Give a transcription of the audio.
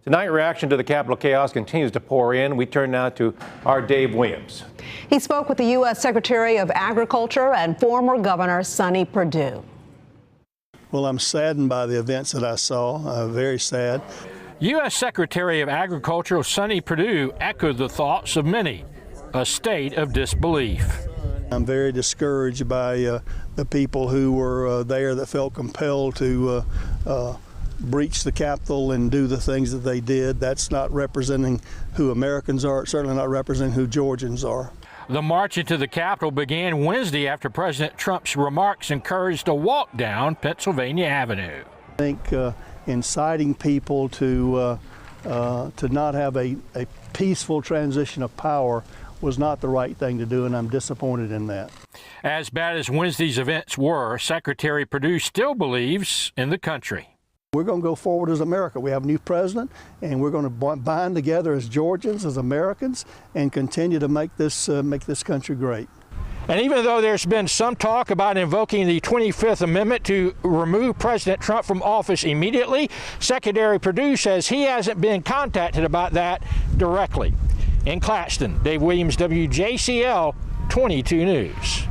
Tonight, reaction to the Capitol chaos continues to pour in. We turn now to our Dave Williams. He spoke with the U.S. Secretary of Agriculture and former Governor Sonny Perdue. Well, I'm saddened by the events that I saw, very sad. U.S. Secretary of Agriculture Sonny Perdue echoed the thoughts of many, a state of disbelief. I'm very discouraged by the people who were there that felt compelled to breach the Capitol and do the things that they did. That's not representing who Americans are. It's certainly not representing who Georgians are. The march into the Capitol began Wednesday after President Trump's remarks encouraged a walk down Pennsylvania Avenue. I think inciting people to not have a peaceful transition of power was not the right thing to do, and I'm disappointed in that. As bad as Wednesday's events were, Secretary Perdue still believes in the country. We're going to go forward as America. We have a new president, and we're going to bind together as Georgians, as Americans, and continue to make this country great. And even though there's been some talk about invoking the 25th Amendment to remove President Trump from office immediately, Secretary Perdue says he hasn't been contacted about that directly. In Claxton, Dave Williams, WJCL 22 News.